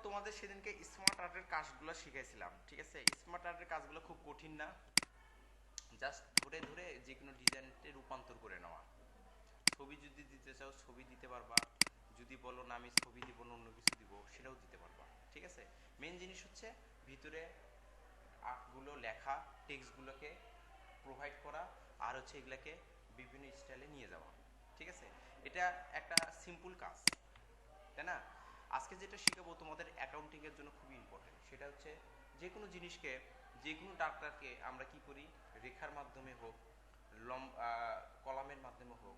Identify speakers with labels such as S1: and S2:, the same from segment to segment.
S1: তোমাদের সেদিনকে স্মার্ট আর্টের কাজগুলো শিখাইছিলাম, ঠিক আছে? স্মার্ট আর্টের কাজগুলো খুব কঠিন না, জাস্ট ধরে ধরে যে কোনো ডিজাইনতে রূপান্তর করে নেওয়া। ছবি যদি দিতে চাও ছবি দিতে পারবা, যদি বলো না আমি ছবি দিব না অন্য কিছু দিব সেটাও দিতে পারবা, ঠিক আছে? মেন জিনিস হচ্ছে ভিতরে আর্টগুলো লেখা, টেক্সটগুলোকে প্রোভাইড করা, আর হচ্ছে এগুলাকে বিভিন্ন স্টাইলে নিয়ে যাওয়া, ঠিক আছে? এটা একটা সিম্পল কাজ, তাই না? আজকে যেটা শেখাবো তোমাদের অ্যাকাউন্টিং এর জন্য খুবই ইম্পর্টেন্ট, সেটা হচ্ছে যে কোনো জিনিসকে, যে কোনো ডাটাকে আমরা কি করি, রেখার মাধ্যমে হোক, কলামের মাধ্যমে হোক,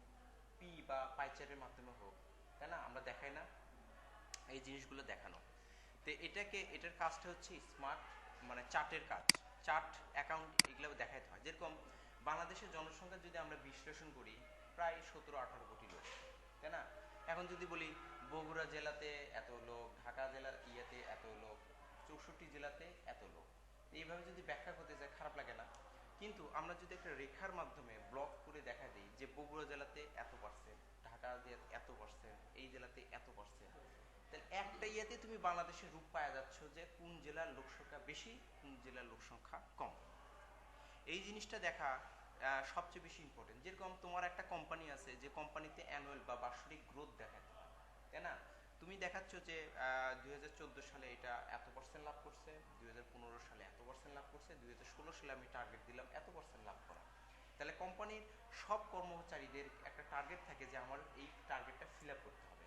S1: পি বা পাইচারের মাধ্যমে হোক, তাই না, আমরা দেখাই না এই জিনিসগুলো দেখানো। তো এটার কাজটা হচ্ছে স্মার্ট, মানে চার্টের কাজ, চার্ট অ্যাকাউন্ট এগুলো দেখাইতে হয়। যেরকম বাংলাদেশের জনসংখ্যা যদি আমরা বিশ্লেষণ করি, প্রায় 17-18 কোটি লোক, তাই না? এখন যদি বলি বগুড়া জেলাতে এত লোক, ঢাকা জেলার ইয়েতে এত লোক, 64 জেলাতে এত লোক, এইভাবে যদি ব্যাখ্যা করতে যায় খারাপ লাগে না? কিন্তু আমরা যদি একটা রেখার মাধ্যমে ব্লক করে দেখা দিই যে বগুড়া জেলাতে এত পার্সেন্ট, ঢাকা এত পার্সেন্ট, এই জেলাতে এত পার্সেন্ট, তাহলে একটা ইয়েতে তুমি বাংলাদেশের রূপ পাওয়া যাচ্ছ যে কোন জেলার লোক সংখ্যা বেশি, কোন জেলার লোক সংখ্যা কম। এই জিনিসটা দেখা সবচেয়ে বেশি ইম্পর্টেন্ট। যেরকম তোমার একটা কোম্পানি আছে, যে কোম্পানিতে অ্যানুয়াল বা বার্ষিক গ্রোথ দেখাতে হয়, তাই না? তুমি দেখাচ্ছ যে 2014 সালে এটা এত পার্সেন্ট লাভ করছে, 2015 সালে এত পার্সেন্ট লাভ করছে, 2016 সালে আমি টার্গেট দিলাম এত পার্সেন্ট লাভ করা। তাহলে কোম্পানির সব কর্মচারীদের একটা টার্গেট থাকে যে আমার এই টার্গেটটা ফিল আপ করতে হবে।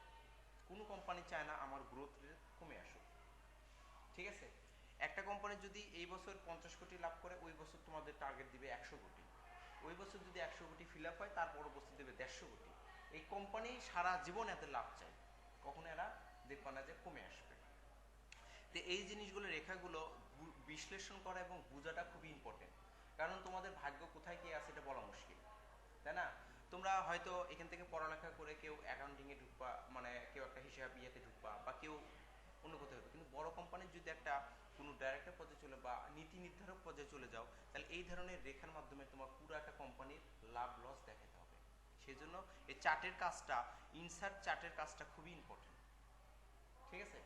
S1: কোনো কোম্পানি চায় না আমার গ্রোথ রেট কমে আসুক, ঠিক আছে? একটা কোম্পানি যদি এই বছর 50 কোটি লাভ করে, ওই বছর তোমাদের টার্গেট দিবে 100 কোটি। ওই বছর যদি 100 কোটি ফিল আপ হয়, তারপর বছর দেবে 150 কোটি। এই কোম্পানি সারা জীবন এদের লাভ চায়, কখনো এরা দেখবা না যে কমে আসবে। তো এই জিনিসগুলো, রেখাগুলো বিশ্লেষণ করা এবং বোঝাটা খুবই ইম্পর্টেন্ট, কারণ তোমাদের ভাগ্য কোথায় কি আছে এটা বলা মুশকিল, তাই না? তোমরা হয়তো এখান থেকে পড়ালেখা করে কেউ অ্যাকাউন্টিং এ ঢুকবা, মানে কেউ একটা হিসাব ইয়েতে ঢুকবা, বা কেউ অন্য কোথাও হবে, কিন্তু বড় কোম্পানির যদি একটা কোনো ডাইরেক্টর পর্যায়ে চলে বা নীতি নির্ধারক পর্যায়ে চলে যাও, তাহলে এই ধরনের রেখার মাধ্যমে তোমার পুরো একটা কোম্পানির লাভ লস দেখাতে হবে। সেই জন্য এই চার্টের কাজটা, ইনসার্ট চার্টের কাজটা খুবই ইম্পর্টেন্ট, ঠিক আছে?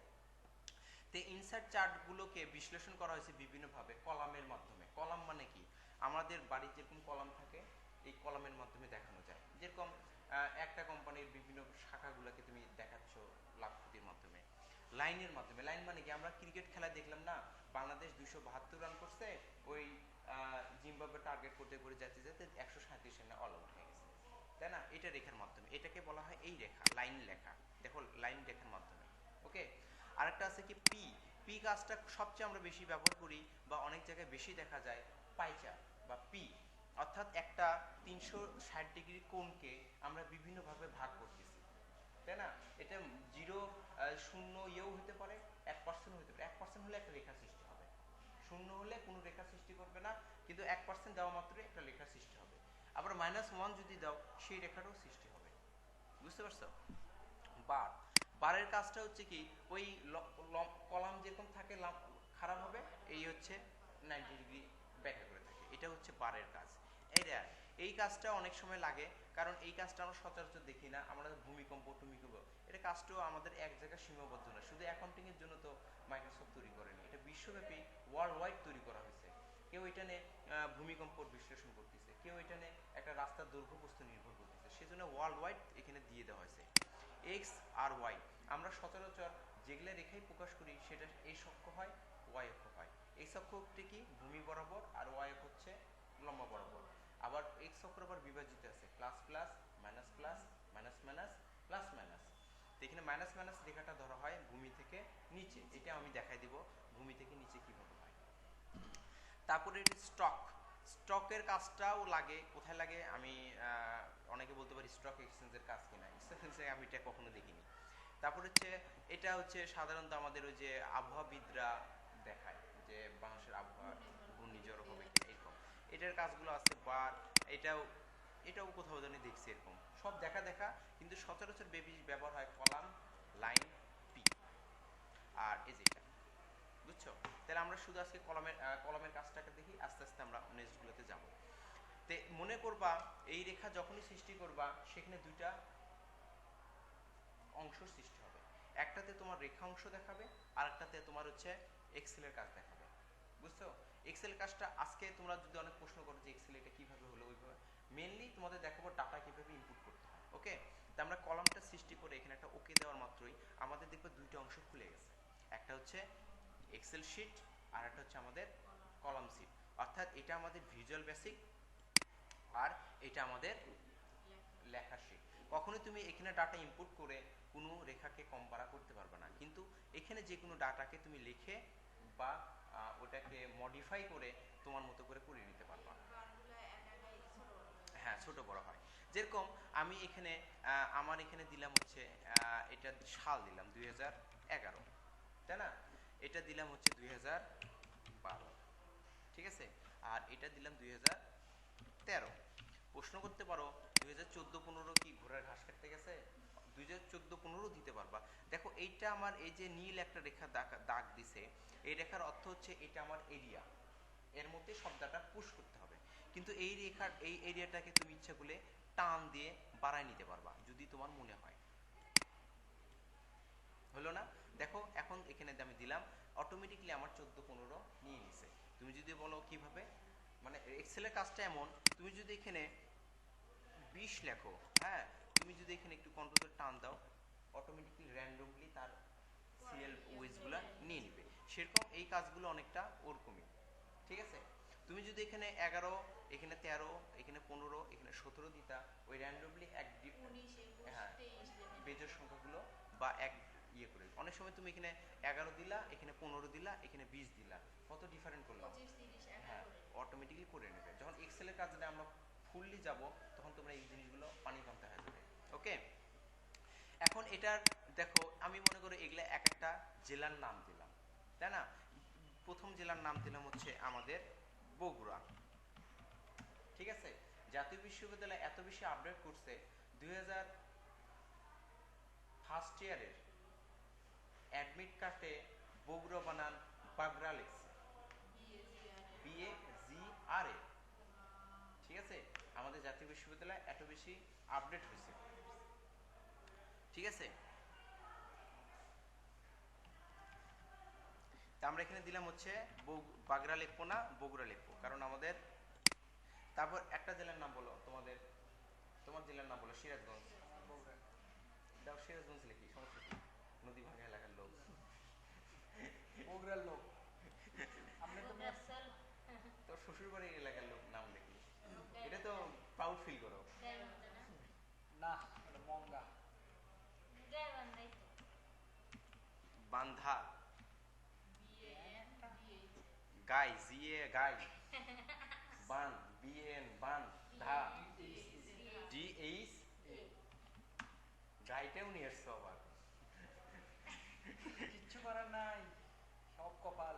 S1: তো ইনসার্ট চার্টগুলোকে বিশ্লেষণ করা হয়েছে বিভিন্নভাবে, কলামের মাধ্যমে। কলাম মানে কি, আমাদের বাড়ির যেরকম কলাম থাকে, এই কলামের মাধ্যমে দেখানো যায়। যেরকম একটা কোম্পানির বিভিন্ন শাখাগুলোকে তুমি দেখাচ্ছ লাভ ক্ষতির মাধ্যমে। লাইনের মাধ্যমে, লাইন মানে কি, আমরা ক্রিকেট খেলা দেখলাম না, বাংলাদেশ 272 রান করছে, ওই জিম্বাবুয়ে টার্গেট করতে করে যেতে যেতে 137 রানে অল আউট হয়ে গেছে, তাই না? এটা রেখার মাধ্যমে, এটাকে বলা হয় এই রেখা, লাইন লেখা। দেখো লাইন রেখার মাধ্যমে, ওকে। আরেকটা আছে কি পি। পি কাজটা সবচেয়ে আমরা বেশি ব্যবহার করি বা অনেক জায়গায় বেশি দেখা যায়, পাইচার বা পি, অর্থাৎ একটা 360 ডিগ্রি কোণকে আমরা বিভিন্নভাবে ভাগ করতেছি, তাই না? এটা জিরো, শূন্য ইয়েও হতে পারে, 1% হতে পারে। 1% হলে একটা রেখা সৃষ্টি হবে, শূন্য হলে কোনো রেখা সৃষ্টি করবে না, কিন্তু 1% দেওয়া মাত্রই একটা রেখা সৃষ্টি হবে। আবার -1 যদি দাও, সেই রেখাটাও সৃষ্টি হবে, বুঝতে পারছো? বার, বারের কাজটা হচ্ছে কি, ওই কলাম যেরকম থাকে খারাপ হবে, এই হচ্ছে 90 ডিগ্রি ব্যাখ্যা করে থাকে, এটা হচ্ছে বারের কাজ। এইটা, এই কাজটা অনেক সময় লাগে, কারণ এই কাজটা আমরা সচরাচর দেখি না। আমরা ভূমিকম্প টুমিকম্প, এটা কাজটাও আমাদের এক জায়গায় সীমাবদ্ধ না, শুধু অ্যাকাউন্টিং এর জন্য তো মাইক্রোসফট তৈরি করেনি, এটা বিশ্বব্যাপী ওয়ার্ল্ড ওয়াইড তৈরি করা হয়েছে। কেউ এটা নিয়ে ভূমিকম্পর বিশ্লেষণ করতেছে, কেউ এটা নিয়ে একটা রাস্তার দৈর্ঘ্য প্রস্থ নির্ভর করতেছে, সেজন্য ওয়ার্ল্ড ওয়াইড এখানে দিয়ে দেওয়া হয়েছে। এক্স আর ওয়াই, আমরা সচরাচর যেগুলো রেখাই প্রকাশ করি সেটা এক্স অক্ষ হয়, ওয়াই অক্ষ হয়। এক্স অক্ষটি কি ভূমি বরাবর, আর ওয়াই অক্ষ হচ্ছে লম্বা বরাবর। আবার এক্স অক্ষর আবার বিভাজিত আছে plus plus, minus plus, minus minus, plus minus. তো এখানে মাইনাস মাইনাস রেখাটা ধরা হয় ভূমি থেকে নিচে, এটা আমি দেখাই দিব ভূমি থেকে নিচে কিভাবে হয়। তারপরে স্টক, স্টকের কাজটাও লাগে, কোথায় লাগে আমি অনেকে বলতে পারি স্টক এক্সচেঞ্জের কাজ কিনা, স্টক এক্সচেঞ্জে আমি এটা কখনো দেখিনি। তারপর হচ্ছে এটা হচ্ছে সাধারণত আমাদের ওই যে আবহাওয়াবিদরা দেখায় যে বাংলাদেশের আবহাওয়া ঘূর্ণিঝড় হবে কিনা, এরকম এটার কাজগুলো আছে। বা এটাও এটাও কোথাও জানি দেখছি এরকম সব দেখা দেখা, কিন্তু সচরাচর বেশি ব্যবহার হয় কলাম, লাইন, পি, আর এই যেটা, বুঝছো? তাহলে আমরা শুধু আজকে কলমের কাজটাকে দেখি, আস্তে আস্তে আমরা নেক্সটগুলোতে যাব। তে মনে করবা এই রেখা যখনই সৃষ্টি করবা, সেখানে দুইটা অংশ সৃষ্টি হবে। একটাতে তোমার রেখা অংশ দেখাবে, আর একটাতে তোমার হচ্ছে এক্সেলের কাজ দেখাবে। বুঝছো? এক্সেল কাজটা আজকে তোমরা যদি অনেক প্রশ্ন করো যে এক্সেল এটা কিভাবে হলো ওইভাবে, মেনলি তোমাদের দেখাবো ডাটা কিভাবে ইনপুট করতে হয়। ওকে, তো আমরা কলামটা সৃষ্টি করে এখানে একটা ওকে দেওয়ার মাত্রই আমাদের দেখবে দুইটা অংশ খুলে গেছে। একটা হচ্ছে এক্সেল শিট, আর একটা হচ্ছে আমাদের কলাম শিট। অর্থাৎ এটা আমাদের ভিজুয়াল বেসিক, আর এটা আমাদের লেখা শিট। কখনোই তুমি এখানে ডাটা ইনপুট করে কোনো রেখাকে কম্পারা করতে পারবে না, কিন্তু এখানে যে কোনো ডাটাকে তুমি লিখে বা ওটাকে মডিফাই করে তোমার মতো করে করে নিতে পারবা। হ্যাঁ, ছোট বড় হয়। যেরকম আমি এখানে আমার এখানে দিলাম হচ্ছে এটা সাল দিলাম 2011, তাই না? এটা দিলাম হচ্ছে 2012, ঠিক আছে? আর এটা দিলাম 2013। প্রশ্ন করতে পারো 2014-15 কি ঘোড়ার ঘাস কাটতে গেছে? 2014-15 দিতে পারবা। দেখো এইটা আমার এই যে নীল একটা রেখা দাগ দিছে, এই রেখার অর্থ হচ্ছে এটা আমার এরিয়া, এর মধ্যে শব্দটা পুশ করতে হবে। কিন্তু এই রেখার এই এরিয়াটাকে তুমি ইচ্ছা করলে টান দিয়ে বাড়ায় নিতে পারবা যদি তোমার মনে হয়। হলো না? দেখো এখন এখানে আমি দিলাম, অটোমেটিকলি আমার 14-15 নিয়ে নিছে। তুমি যদি বলো কিভাবে, মানে এক্সেলের কাজটা এমন, তুমি যদি এখানে 20 লেখো, হ্যাঁ, তুমি যদি এখানে একটু কন্ট্রোল টান দাও, অটোমেটিকলি র্যান্ডমলি তার সিএল ওয়েজগুলো নিয়ে নিবে। সেরকম এই কাজগুলো অনেকটা ওরকমই, ঠিক আছে? তুমি যদি এখানে 11, এখানে 13, এখানে 15, এখানে 17 দিতা, ওই র্যান্ডমলি এক হ্যাঁ বেজোড় সংখ্যাগুলো বা এক ইয়ে করে, অনেক সময় তুমি এখানে 11 দিলা, এখানে 15 দিলা, এখানে 20 দিলা, কত ডিফারেন্ট করলাম? হ্যাঁ, অটোমেটিকলি করে নেবে। যখন এক্সেলের কাজে আমরা ফুললি যাব, তখন তোমরা এই জিনিসগুলো পানি পান্তা হয়ে যাবে। ওকে, এখন এটার দেখো আমি মনে করি এগুলা এক একটা জেলার নাম দিলাম, তাই না? প্রথম জেলার নাম দিলাম হচ্ছে আমাদের বগুড়া, ঠিক আছে? জাতীয় বিশ্ববিদ্যালয় এত বেশি আপডেট করছে, 2000 ফার্স্ট ইয়ারের অ্যাডমিট কার্ডে বগুড়া বানান বাগড়া লিখছে, BAGRA, ঠিক আছে? আমাদের জাতীয় বিশ্ববিদ্যালয় এত বেশি আপডেট হয়েছে, ঠিক আছে? তা আমরা এখানে দিলাম হচ্ছে বাগড়া লিখবো না, বগুড়া লিখবো, কারণ আমাদের। তারপর একটা জেলার নাম বলো, তোমাদের তোমার জেলার নাম বলো। সিরাজগঞ্জ, দাও সিরাজগঞ্জ লিখি, সমস্যা কি? নদী ভাঙা এলাকার লোক,
S2: বগুড়ার লোক। আমরা তো
S1: তোর শ্বশুর বাড়ির এলাকার লোক নাম লিখি, এটা তো প্রাউড ফিল করো।
S2: না, এটা মঙ্গা।
S1: বান্ধা, গাই, জিএ গাই, বান, বিএন বান, ধা, DH গাইটাও নিয়ে এসছো আবার।
S2: কিচ্ছু করার নাই, সব কপাল।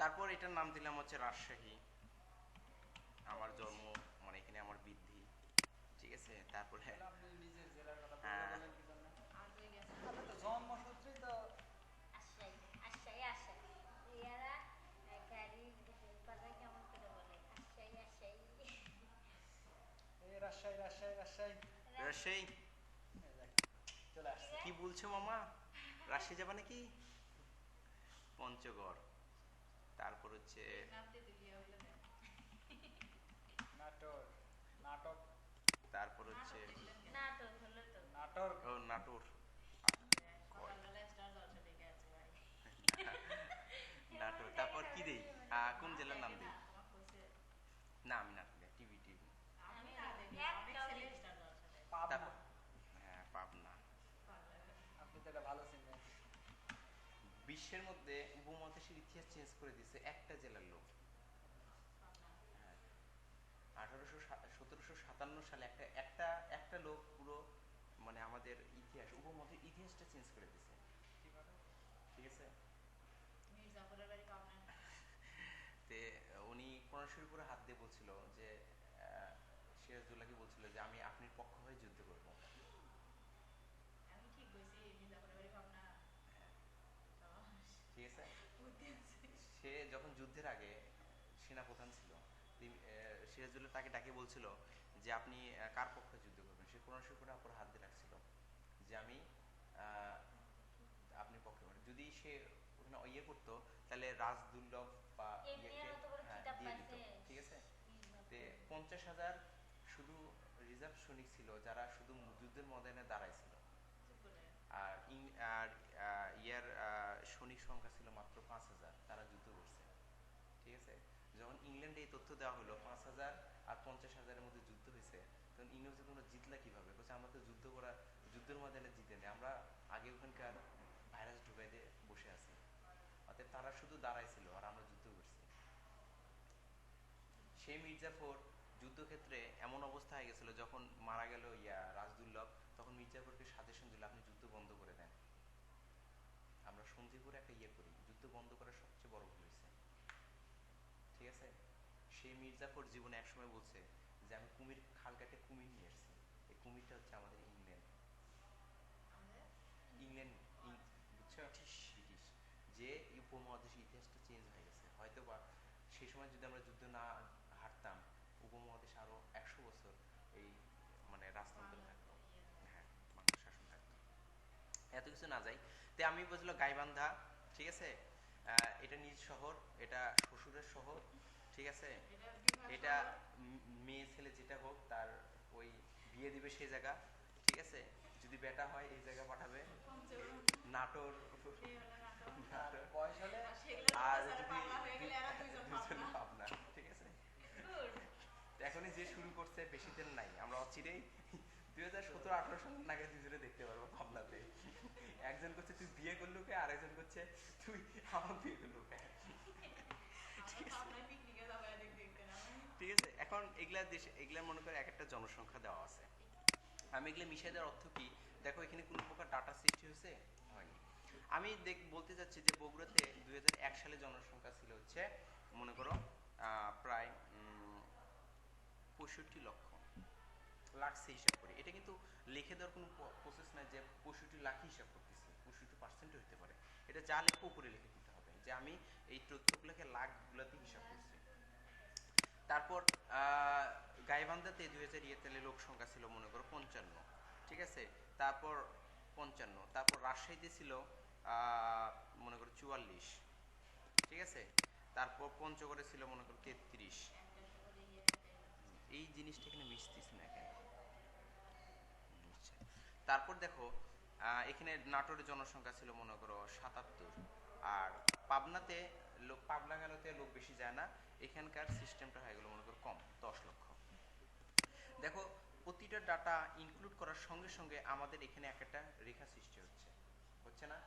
S1: তারপর এটার নাম দিলাম হচ্ছে রাজশাহী, আমার জন্ম, মানে এখানে আমার বৃদ্ধি, ঠিক আছে? তারপরে
S2: আপনি নিজের জেলার কথা বললেন কি জন্য? আপনি তো জন্মসূত্রেই তো রাজশাহী রাজশাহী রাজশাহী
S1: রাজশাহী।
S2: চলে আসছে।
S1: কি বলছো মামা, রাজশাহী যাবা নাকি? পঞ্চগড়, তারপর হচ্ছে
S2: নাটোর, নাটক,
S1: তারপর হচ্ছে
S2: নাটোর,
S1: ও নাটোর, নাটোর। তারপর কি দেই, কোন জেলার নাম দেই? না আমি নাটোর, টিভি টিভি।
S2: পাবনা।
S1: তারপর হ্যাঁ পাবনা।
S2: আপনি তো এটা ভালো চিনবেন।
S1: বিশ্বের মধ্যে উপমহাদেশের ইতিহাস চেঞ্জ করে দিয়েছে একটা জেলার লোক। 1757 সালে একটা একটা একটা লোক পুরো মানে আমাদের ইতিহাস, উপমহাদেশের ইতিহাসটা চেঞ্জ করে দিয়েছে, ঠিক আছে? তে উনি কোরআন শরীফের উপরে হাত দিয়ে বলছিল যে সিরাজউদ্দৌলাকে বলছিল যে আমি আপনার পক্ষ হয়ে যুদ্ধ করব। ঠিক আছে, সে যখন যুদ্ধের আগে সেনাপ্রধান ছিল, সিরাজুল্লাহ তাকে ডাকে বলছিল যে আপনি কার পক্ষে যুদ্ধ করবেন, সে কোরআন শরীফের উপর হাত দিয়ে রাখছিল যে আমি আহ, আপনি পক্ষে করেন। যদি সে ওখানে ইয়ে করতো তাহলে রাজদুল্লভ বা ইয়েকে দিয়ে দিত, ঠিক আছে। তে 50,000 শুধু রিজার্ভ সৈনিক ছিল যারা শুধু যুদ্ধের ময়দানে দাঁড়াইছিল, আর আর ইয়ার সৈনিক সংখ্যা ছিল মাত্র 5,000, তারা যুদ্ধ করছে, ঠিক আছে। যখন ইংল্যান্ডে এই তথ্য দেওয়া হলো 5,000 আর 50,000-এর মধ্যে যুদ্ধ হয়েছে, তখন ইংরেজ তোমরা জিতলা কিভাবে? বলছে আমরা তো যুদ্ধের ময়দানে জিতে নেই, আমরা আগে ওখানকার ভাইরাস ঢুকাই দিয়ে বসে আছি, অর্থাৎ তারা শুধু দাঁড়াইছিল আর আমরা যুদ্ধ করছি। সেই মির্জাফর যুদ্ধক্ষেত্রে এমন অবস্থা হয়ে গেছিল, যখন মারা গেল রাজদুল্লভ, তখন মির্জাফরকে সাজেশন দিল আপনি যুদ্ধ বন্ধ করে দেন, আমরা সন্ধি করে একটা করি, যুদ্ধ বন্ধ করার সবচেয়ে বড় ভুল হয়েছে, ঠিক আছে। সেই মির্জাফর জীবনে একসময় বলছে যে আমি খাল কাটে কুমির নিয়ে এসেছি, এই কুমিরটা হচ্ছে আমাদের ইংল্যান্ড, ইংল্যান্ড বুঝছো, ব্রিটিশ, যে উপমহাদেশের ইতিহাসটা চেঞ্জ হয়ে গেছে। হয়তো বা সেই সময় যদি আমরা যুদ্ধ না হারতাম, উপমহাদেশে আরো 100 বছর এই মানে রাজতন্ত্র থাকতো, হ্যাঁ, বাংলা শাসন থাকতো। এত কিছু না যাই, তে আমি বুঝলো গাইবান্ধা, ঠিক আছে, এটা নিজ শহর, এটা শ্বশুরের শহর, ঠিক আছে, এটা মেয়ে ছেলে যেটা হোক তার ওই বিয়ে দিবে সেই জায়গা, ঠিক আছে। যদি বেটা হয় এই জায়গা পাঠাবে নাটোর,
S2: বয়স হলে
S1: আর যদি দুজন পাবনা, ঠিক আছে। এখনই যে শুরু করছে বেশি দিন নাই, আমরা অচিরেই 2017-18 সাল নাগাদ দুজনে দেখতে পারবো পাবনাতে। একজন করছে তুই বিয়ে করলু কে, আরেকজন করছে তুই আমার বিয়ে করলু কে, ঠিক আছে। এখন এগুলা মনে করে এক একটা জনসংখ্যা দেওয়া আছে, আমি এগুলো মিশিয়ে দেওয়ার অর্থ কি, দেখো এখানে কোনো প্রকার ডাটা সৃষ্টি হয়েছে হয়নি। আমি বলতে চাচ্ছি যে বগুড়াতে 2001 সালে জনসংখ্যা ছিল হচ্ছে মনে করো প্রায় 65 লক্ষ, লাক্সে হিসাব করি, এটা কিন্তু লিখে দেওয়ার কোনো প্রসেস নাই যে 65 লাখ হিসাব করতেছি, 65% হতে পারে, এটা যা লেখো উপরে লিখে দিতে হবে যে আমি এই তথ্যগুলোকে লাখগুলোতে হিসাব করছি। তারপর গাইবান্ধাতে 2000 লোক সংখ্যা ছিল মনে করো 55, ঠিক আছে। তারপর 55, তারপর রাজশাহীতে ছিল মনে করো 44, ঠিক আছে। তারপর পঞ্চগড়ে ছিল মনে করো 33, এই জিনিসটা এখানে মিশতেছে না কেন। তারপর দেখো এখানে নাটোরের জনসংখ্যা ছিল মনে করো 77, আর পাবনাতে পাবনা গেলতে লোক বেশি যায় না, এখানকার সিস্টেমটা হয়ে গেল মনে করো কম 10 লক্ষ। দেখো প্রতিটা ডাটা ইনক্লুড করার সঙ্গে সঙ্গে আমাদের এখানে একটা রেখা সৃষ্টি হচ্ছে না।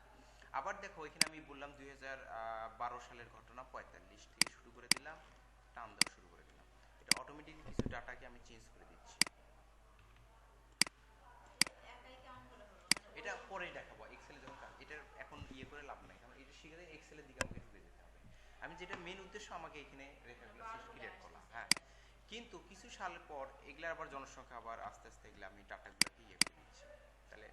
S1: আবার দেখো এখানে আমি বললাম 2012 সালের ঘটনা, 45 থেকে শুরু করে দিলাম, টান দেওয়া শুরু করে দিলাম, এটা অটোমেটিকলি কিছু ডাটাকে আমি চেঞ্জ করে দিচ্ছি। এটা পরেই দেখাবো এক্সেলে যখন কাজ, এটা এখন করে লাভ নাই, কারণ এটা শিখে এক্সেলের দিকে আমাকে ঢুকে যেতে হবে। আমি যেটা মেন উদ্দেশ্য আমাকে এখানে রেখাগুলো ক্রিয়েট করা, হ্যাঁ। কিন্তু কিছু সাল পর এগুলার আবার জনসংখ্যা আবার আস্তে আস্তে এগুলো আমি ডাটাগুলোকে করে দিচ্ছি, তাহলে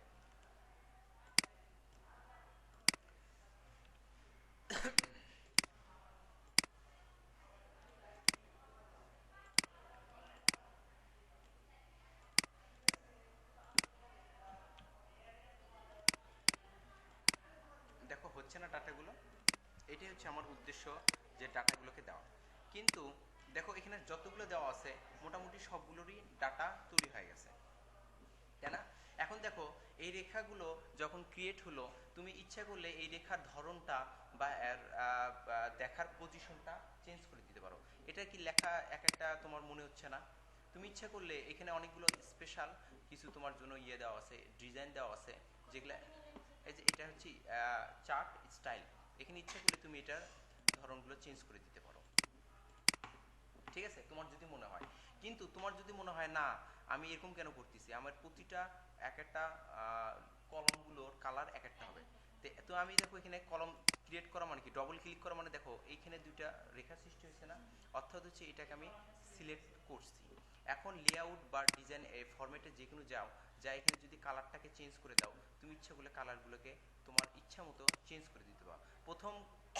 S1: দেখো হচ্ছে না ডাটাগুলো, এটাই হচ্ছে আমার উদ্দেশ্য যে ডাটাগুলোকে দেওয়া। কিন্তু দেখো এখানে যতগুলো দেওয়া আছে মোটামুটি সবগুলোরই ডাটা তৈরি হয়ে গেছে, তাই না। এখন দেখো এই রেখাগুলো যখন ক্রিয়েট হলো, তুমি ইচ্ছা করলে এই রেখার ধরনটা বা এর দেখার পজিশনটা চেঞ্জ করে দিতে পারো। এটা কি লেখা এক একটা তোমার মনে হচ্ছে না? তুমি ইচ্ছা করলে এখানে অনেকগুলো স্পেশাল কিছু তোমার জন্য দেওয়া আছে, ডিজাইন দেওয়া আছে, যেগুলো এই যে এটা হচ্ছে চার্ট স্টাইল, এখানে ইচ্ছা করলে তুমি এটার ধরনগুলো চেঞ্জ করে দিতে পারো, ঠিক আছে, তোমার যদি মনে হয়। কিন্তু তোমার যদি মনে হয় না আমি এরকম কেন করতেছি, আমার প্রতিটা এক একটা কলমগুলোর কালার এক একটা হবে, তো আমি দেখো এখানে কলম ক্রিয়েট করা মানে কি, ডবল ক্লিক করা মানে দেখো এইখানে দুইটা রেখা সৃষ্টি হয়েছে না, অর্থাৎ হচ্ছে এটাকে আমি সিলেক্ট করছি। এখন লেআউট বা ডিজাইন ফরম্যাটে যে কোনো যা এখানে যদি কালারটাকে চেঞ্জ করে দাও, তুমি ইচ্ছা করলে কালারগুলোকে তোমার ইচ্ছা মতো চেঞ্জ করে দিতে পারো। প্রথম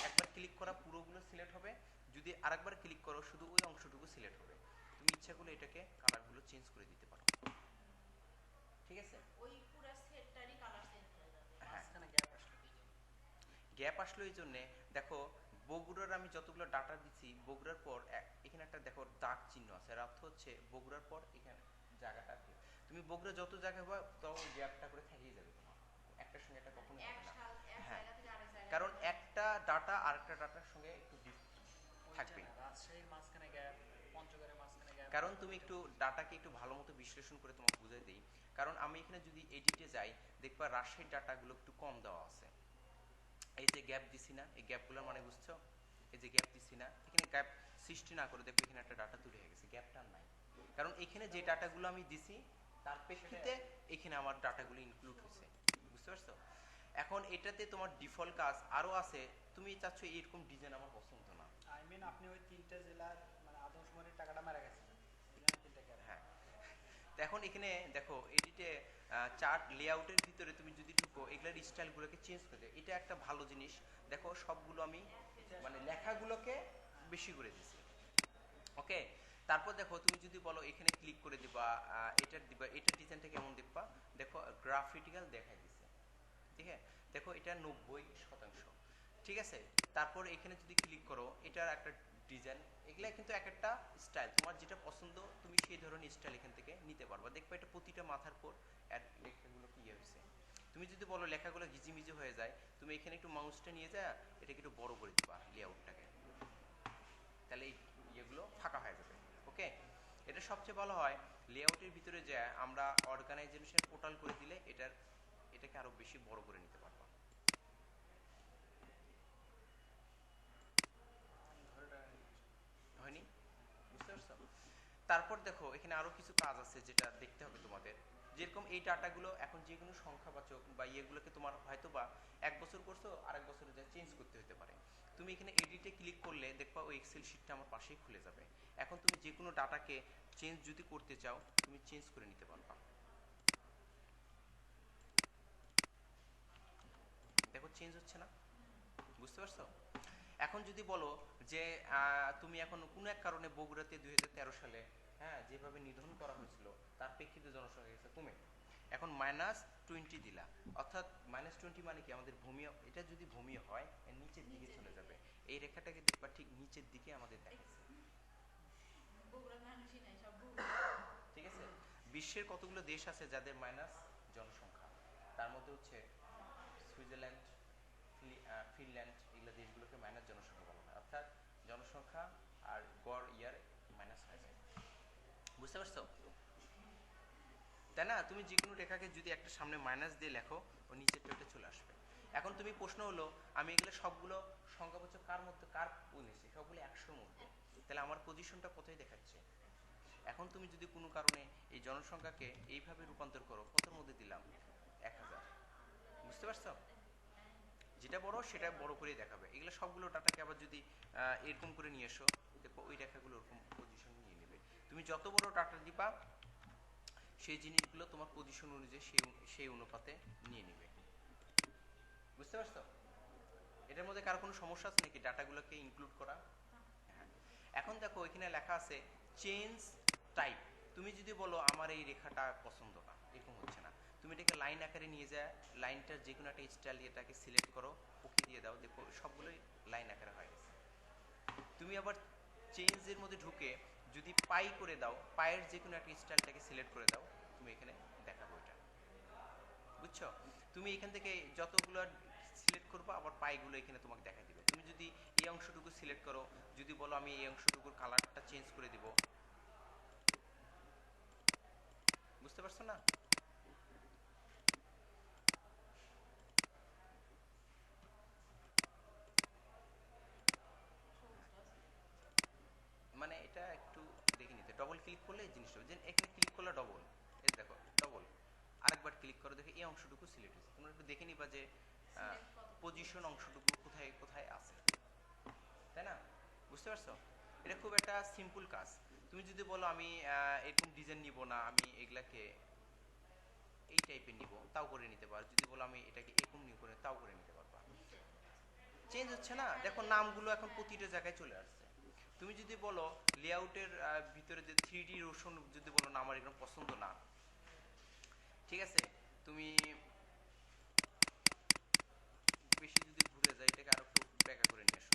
S1: একবার ক্লিক করা পুরোগুলো সিলেক্ট হবে, যদি আরেকবার ক্লিক করো শুধু ওই অংশটুকু সিলেক্ট হবে। তুমি ইচ্ছা করলে এটাকে কালারগুলো চেঞ্জ করে দিতে পারো, ঠিক আছে?
S3: ওই পুরো সেটটারই কালার চেঞ্জ হয়ে যাবে।
S1: হ্যাঁ,
S2: মাঝখানে গ্যাপ আসলো কি জন্য?
S1: গ্যাপ আসলো এই জন্যে, দেখো বগুড়ার আমি যতগুলো ডাটা দিচ্ছি, বগুড়ার পর এখানে একটা দেখো দাগ চিহ্ন আছে, এর অর্থ হচ্ছে বগুড়ার পর এখানে জায়গাটা কি, তুমি বগুড়া যত জায়গায় পাবা তত গ্যাপটা করে থাকিয়ে যাবে তোমার, একটার সঙ্গে একটা কখনো
S3: এক
S1: হবে না।
S3: সাল এক
S1: হ্যাঁ,
S3: জায়গা থেকে আরেক জায়গায়
S1: কারণ
S3: চলে যাবে।
S1: একটা ডাটা আরেকটা ডাটার সঙ্গে একটু থাকবে,
S2: ওইটা না, রাজশাহীর মাঝখানে গ্যাপ, পঞ্চগড়ের মাঝখানে গ্যাপ।
S1: কারণ তুমি একটু ডাটাকে একটু ভালো মতো বিশ্লেষণ করে তোমাকে বুঝাই দিই। কারণ আমি এখানে যদি এডিটে যাই, দেখবা রাজশাহীর ডাটাগুলো একটু কম দেওয়া আছে। এই যে গ্যাপ দিছি না, এই গ্যাপগুলোর মানে বুঝছো, এই যে গ্যাপ দিছি না, এখানে গ্যাপ সৃষ্টি না করে দেখো এখানে একটা ডাটা তৈরি হয়ে গেছে, গ্যাপটা আর নাই। কারণ এখানে যে ডাটাগুলো আমি দিছি তার প্রেক্ষিতে এখানে আমার ডাটাগুলো ইনক্লুড হয়েছে, বুঝতে পারছো? এখন এটাতে তোমার ডিফল্ট কাজ আরো আছে, তুমি চাচ্ছ এরকম ডিজাইন আমার পছন্দ না।
S2: আই মিন আপনি ওই 3টে জেলার মানে আদমশুমারির টাকাটা মারা গেছে, তিনটা গ্যাপ।
S1: হ্যাঁ, তো এখন এখানে দেখো এডিটে চার্ট লেআউটের ভিতরে তুমি যদি ঢুকো, এগুলার স্টাইলগুলোকে চেঞ্জ করে দেয়, এটা একটা ভালো জিনিস। দেখো সবগুলো আমি মানে লেখাগুলোকে বেশি করে দিছি, ওকে। তারপর দেখো তুমি যদি বলো এখানে ক্লিক করে দিবা, এটার দিবা, এটার ডিজাইনটা কেমন দেখবা, দেখো গ্রাফিটিক্যাল দেখাই দিছে, ঠিক আছে? দেখো এটা 90%, ঠিক আছে? তারপর এখানে যদি ক্লিক করো, এটার একটা ডিজাইন, এগুলা কিন্তু এক একটা স্টাইল, তোমার যেটা পছন্দ তুমি সেই ধরনের স্টাইল এখান থেকে নিতে পারবা। দেখবা এটা প্রতিটা মাথার পর লেখাগুলো কি হয়েছে। তুমি যদি বলো লেখাগুলো ঘিজিমিজি হয়ে যায়, তুমি এখানে একটু মাউসটা নিয়ে যা এটাকে একটু বড় করে দিবা লেআউটটাকে, তাহলে এই ইয়েগুলো ফাঁকা হয়ে যাবে, ওকে। এটা সবচেয়ে ভালো হয় লেআউটের ভিতরে যে আমরা অর্গানাইজেশন পোর্টাল করে দিলে এটাকে আরো বেশি বড় করে নিতে পারবা। হয়নি? বুঝতে পারছো? তারপর দেখো এখানে আরো কিছু কাজ আছে যেটা দেখতে হবে তোমাদের, যেরকম এই ডাটাগুলো এখন যে কোনো সংখ্যাবাচক বা ইয়েগুলোকে তোমার হয়তো বা 1 বছর করছো, আরেক বছরে যা চেঞ্জ করতে হতে পারে। তুমি এখানে এডিটে ক্লিক করলে দেখবা ওই এক্সেল শিটটা আমার পাশেই খুলে যাবে। এখন তুমি যে কোনো ডাটাকে চেঞ্জ যদি করতে চাও, তুমি চেঞ্জ করে নিতে পারবা। দেখো চেঞ্জ হচ্ছে না, বুঝতে পারছো? এখন যদি বলো যে তুমি এখন কোনো এক কারণে বগুড়াতে 2013 সালে, হ্যাঁ, যেভাবে নিধন করা হয়েছিল তার প্রেক্ষিতে জনসংখ্যা গেছে কমে, এখন -20 দিলা, অর্থাৎ -20 মানে কি আমাদের ভূমি, এটা যদি ভূমি হয় এর নিচের দিকে চলে যাবে, এই রেখাটাকে দেখবা ঠিক নিচের দিকে আমাদের দেখাচ্ছে,
S3: বগুড়ার মানুষই নাই, সব
S1: ঠিক আছে? বিশ্বের কতগুলো দেশ আছে যাদের মাইনাস জনসংখ্যা, তার মধ্যে হচ্ছে সুইজারল্যান্ড, ফিনল্যান্ড, এগুলো দেশগুলোকে মাইনাস জনসংখ্যা বলা হয়, অর্থাৎ জনসংখ্যা আর গড় ইয়ার মাইনাস হয়ে যায়, বুঝতে পারছো? তাই না? তুমি যে কোনো রেখাকে যদি একটা সামনে মাইনাস দিয়ে লেখো, ও নিচেরটা ওটা চলে আসবে। এখন তুমি প্রশ্ন হলো আমি এগুলো সবগুলো সংখ্যাবাচক কার মধ্যে কার বলেছি, সবগুলো 100-র মধ্যে, তাহলে আমার পজিশনটা কোথায় দেখাচ্ছে? এখন তুমি যদি কোনো কারণে এই জনসংখ্যাকে এইভাবে রূপান্তর করো, কতর মধ্যে দিলাম? 1000, বুঝতে পারছো? যেটা বড় সেটা বড় করে দেখাবে। এগুলো সবগুলো ডাটাকে আবার যদি এরকম করে নিয়ে এসো, দেখো ওই রেখাগুলো ওরকম পজিশন নিয়ে নেবে। তুমি যত বড় ডাটা দিবা সেই জিনিসগুলো তোমার পজিশন অনুযায়ী সেই অনুপাতে নিয়ে নেবে, বুঝতে পারছো? এটার মধ্যে কার কোনো সমস্যা আছে নাকি ডাটাগুলোকে ইনক্লুড করা? হ্যাঁ। এখন দেখো এখানে লেখা আছে চেঞ্জ টাইপ। তুমি যদি বলো আমার এই রেখাটা পছন্দ না, এরকম হচ্ছে না, তুমি এটাকে লাইন আকারে নিয়ে যায়, লাইনটার যে কোনো একটা স্টাইল এটাকে সিলেক্ট করো, ওকে দিয়ে দাও, দেখো সবগুলোই লাইন আকারে হয়ে গেছে। তুমি আবার চেঞ্জের মধ্যে ঢুকে যদি পাই করে দাও, পায়ের যে কোনো একটা স্টাইলটাকে সিলেক্ট করে দাও, তুমি এখানে দেখাবো এটা, বুঝছো? তুমি এখান থেকে যতগুলো সিলেক্ট করবো আবার পাইগুলো এখানে তোমাকে দেখা দিবে। তুমি যদি এই অংশটুকু সিলেক্ট করো, যদি বলো আমি এই অংশটুকুর কালারটা চেঞ্জ করে দিব, বুঝতে পারছো না? মানে এটা একটু দেখে নিতে, ডবল ক্লিক করলে এই জিনিসটা, যে এখানে ক্লিক করলে ডবল, এই দেখো ডবল, আরেকবার ক্লিক করো, দেখো এই অংশটুকু সিলেক্ট হয়েছে। তোমরা একটু দেখে নিবা যে পজিশন অংশটুকু কোথায় কোথায় আছে, তাই না? বুঝতে পারছো? এটা খুব একটা সিম্পল কাজ। তুমি যদি বলো আমি এরকম ডিজাইন নিব না, আমি এগুলাকে এই টাইপের নিব, তাও করে নিতে পারো। যদি বলো আমি এটাকে এরকম নিব করে, তাও করে নিতে পারবা। চেঞ্জ হচ্ছে না, দেখো নামগুলো এখন প্রতিটা জায়গায় চলে আসছে। তুমি যদি বলো লেআউটের ভিতরে যে 3D রোশন যদি বলো না আমার এগুলো পছন্দ না, ঠিক আছে, তুমি বেশি যদি ঘুরে যায় এটাকে আরো একটু ব্যাকা করে নিয়ে এসো,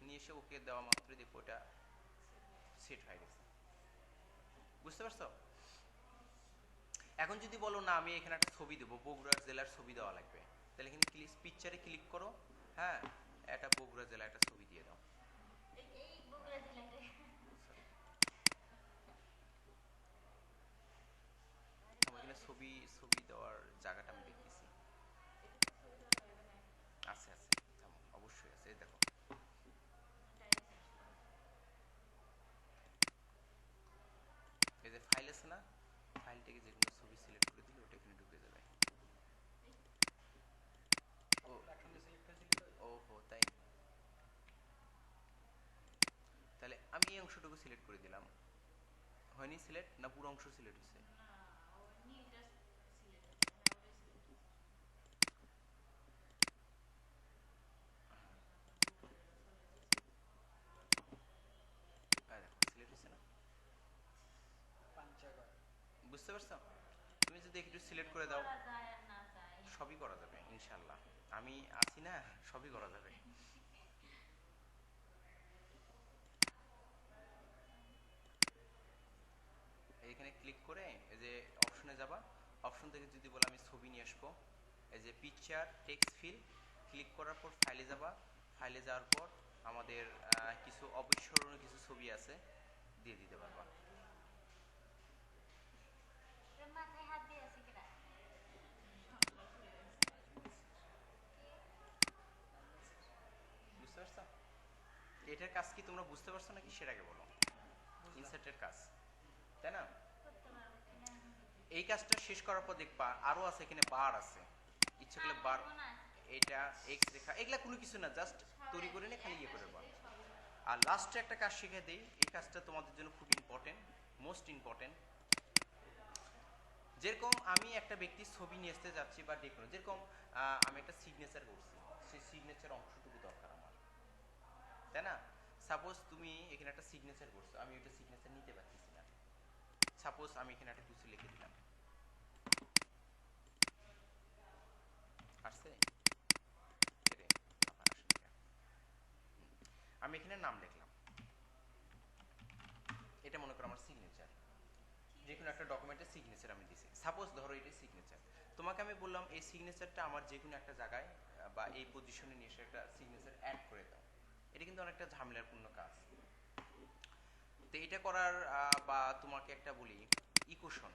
S1: নিয়ে এসে ওকে দেওয়া মাত্রই দেখো এটা সেট হয়ে গেছে। বুঝতে পারছো? এখন যদি বলো না আমি এখানে একটা ছবি দেবো, বগুড়া জেলার ছবি দেওয়া লাগবে, তাহলে এখানে পিকচারে ক্লিক করো, হ্যাঁ, এটা বগুড়া জেলা একটা ছবি দিয়ে দাও।
S3: এই বগুড়া জেলাতে
S1: এখানে ছবি ছবি দেওয়ার জায়গাটা আমি দেখতেছি, আছে আছে, থামো, অবশ্যই আছে, এই দেখো এই যে ফাইল আছে না, ফাইল থেকে যে কোনো ছবি সিলেক্ট করে দিলে ওটা এখানে ঢুকে যাবে। ও
S2: প্ল্যাটফর্মে সিলেক্ট হয়েছিল তো।
S1: ওহো তাই, তাহলে আমি এই অংশটুকু সিলেক্ট করে দিলাম, হয়নি সিলেক্ট না পুরো অংশ সিলেক্ট হয়েছে?
S3: না ও নীলটা সিলেক্ট
S1: দেখো সিলেক্ট হয়েছে না?
S2: পাঞ্চাগড়।
S1: বুঝতে পারছো? তুমি যদি একটু সিলেক্ট করে দাও,
S3: করা যায় আর না যায়।
S1: সবই করা যাবে ইনশাল্লাহ, আমি আছি না, সবই করা যাবে। এখানে ক্লিক করে এই যে অপশনে যাবা, অপশন থেকে যদি বলো আমি ছবি নিয়ে আসবো, এই যে পিকচার টেক্সট ফিল, ক্লিক করার পর ফাইলে যাবা, ফাইলে যাওয়ার পর আমাদের কিছু অবিস্মরণীয় কিছু ছবি আছে, দিয়ে দিতে পারবা।
S3: এর মাথায় হাত দিয়ে আছে কিরা?
S1: বুঝতে পারছো? এটার কাজ কি তোমরা বুঝতে পারছো নাকি সেটাকে বলো, ইনসার্টের কাজ, তাই না?
S3: করতে পারবো কিনা?
S1: এই কাজটা শেষ করার পর দেখবা আরো আছে, এখানে বার আছে, ইচ্ছে করলে বার, এটা এক্স রেখা, এগুলা কোনো কিছু না, জাস্ট তৈরি করে নিয়ে খালি ইয়ে করে দেবা। আর লাস্টে একটা কাজ শিখে দেই, এই কাজটা তোমাদের জন্য খুব ইম্পর্টেন্ট, মোস্ট ইম্পর্টেন্ট। যেরকম আমি একটা ব্যক্তির ছবি নিয়ে আসতে যাচ্ছি বা ডেকোরেট, যেরকম আমি একটা সিগনেচার করছি, সেই সিগনেচার অংশটুকু দরকার আমার, তাই না? সাপোজ তুমি এখানে একটা সিগনেচার করছো, আমি ওইটা সিগনেচার নিতে পারতেছি না, সাপোজ আমি এখানে একটা কিছু লিখে দিলাম, আসছে আমি এখানে নাম লিখলাম, এটা মনে করো আমার সিগনেচার, যে কোনো একটা ডকুমেন্টের সিগনেচার আমি দিছি, সাপোজ ধরো এটা সিগনেচার, তোমাকে আমি বললাম এই সিগনেচারটা আমার যে কোনো একটা জায়গায় বা এই পজিশনে নিয়ে এসে একটা সিগনেচার অ্যাড করে দাও, এটা কিন্তু অনেকটা ঝামেলাপূর্ণ কাজ। তো এটা করার বা তোমাকে একটা বলি ইকুয়েশন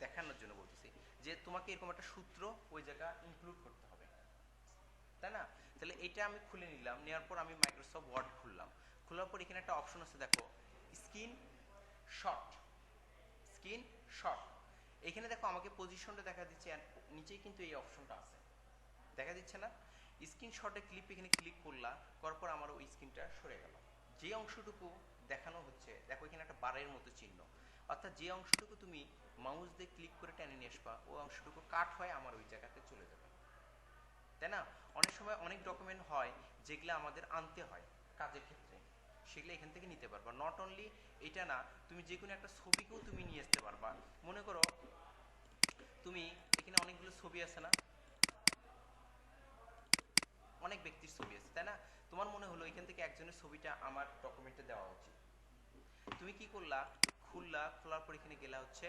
S1: দেখানোর জন্য বলতেছি, যে তোমাকে এরকম একটা সূত্র ওই জায়গা ইনক্লুড করতে হবে, তাই না? তাহলে এটা আমি খুলে নিলাম, নেওয়ার পর আমি মাইক্রোসফট ওয়ার্ড খুললাম, খোলার পর এখানে একটা অপশন আছে দেখো, স্ক্রিন শট, স্ক্রিন শট, এখানে দেখো আমাকে পজিশনটা দেখা দিচ্ছে, নিচেই কিন্তু এই অপশনটা আছে, দেখা দিচ্ছে না? স্ক্রিনশটে ক্লিপ, এখানে ক্লিক করলা, করার পর আমার ওই স্ক্রিনটা সরে গেল, যে অংশটুকু দেখানো হচ্ছে দেখো এখানে একটা বারের মতো চিহ্ন, অর্থাৎ যে অংশটুকু তুমি মাউস দিয়ে ক্লিক করে টেনে নিয়ে আসবা ওই অংশটুকু কাট হয়ে আমার ওই জায়গাতে চলে যাবে, তাই না? অনেক সময় অনেক ডকুমেন্ট হয় যেগুলো আমাদের আনতে হয় কাজের ক্ষেত্রে, সেগুলো এখান থেকে নিতে পারবা। নট অনলি এটা না, তুমি যে কোনো একটা ছবিকেও তুমি নিয়ে আসতে পারবা। মনে করো তুমি এখানে অনেকগুলো ছবি আছে না, অনেক ব্যক্তির ছবি আছে, তাই না? তোমার মনে হলো এখান থেকে একজনের ছবিটা আমার ডকুমেন্টে দেওয়া উচিত, তুমি কি করলা, খুললা, খোলার পর এখানে গেলা হচ্ছে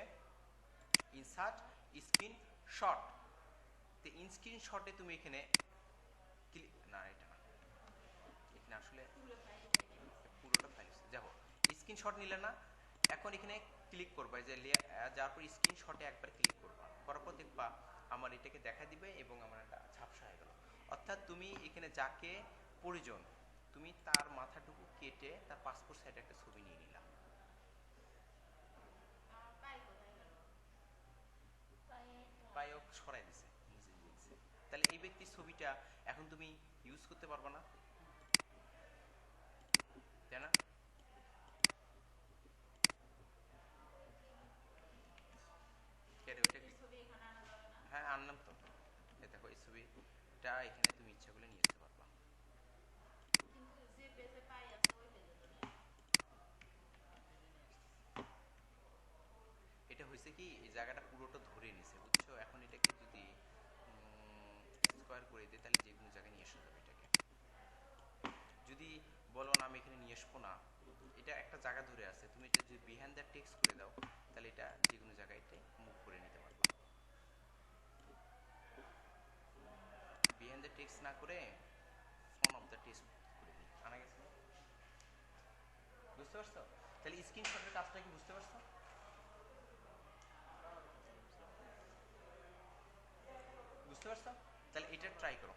S1: ইনসার্ট স্ক্রিন শট, তো স্ক্রিন শটে তুমি এখানে না, এটা না, এখানে আসলে পুরোটা ফাইল যাবো, স্ক্রিনশট নিলে না, এখন এখানে ক্লিক করবা, যে যার পর স্ক্রিনশটে একবার ক্লিক করবা, করার পর দেখবা আমার এটাকে দেখা দিবে এবং আমার একটা ঝাপসা হয়ে গেল, অর্থাৎ তুমি এখানে যাকে প্রয়োজন তুমি তার মাথাটুকু কেটে তার পাসপোর্ট সাইজে একটা ছবি নিয়ে নিলাম,
S3: পাই কোথায় গেল?
S1: পায়ক সরাই দিছে, নিচে দিয়ে দিছে, তাহলে এই ব্যক্তির ছবিটা এখন তুমি ইউজ করতে পারবা না, তাই না?
S3: ছবি এখানে আনা যাবে না?
S1: হ্যাঁ আনলাম তো, দেখো এই ছবিটা এখানে তুমি ইচ্ছা করলে নিয়ে যেতে পারবা।
S3: কিন্তু যে
S1: করছে কি এই জায়গাটা পুরোটা ধরে নিছে, বুঝছো? এখন এটাকে যদি স্কোয়ার করে দিই তাহলে যে কোনো জায়গায় নিয়ে আসা যাবে এটাকে। যদি বলো না আমি এখানে নিয়ে আসবো না, এটা একটা জায়গা ধরে আছে, তুমি এটা যদি বিহাইন্ড দ্য টেক্সট করে দাও তাহলে এটা যে কোনো জায়গায় মুভ করে নিতে পারবা। বিহাইন্ড দ্য টেক্সট না করে ফ্রন্ট অফ দ্য টেক্সট করে দিই, আনা গেছে? বুঝতে পারছো? তাহলে স্ক্রিনশটের কাজটা কি বুঝতে পারছো? বুঝতে পারছো? তাহলে এটা ট্রাই করো।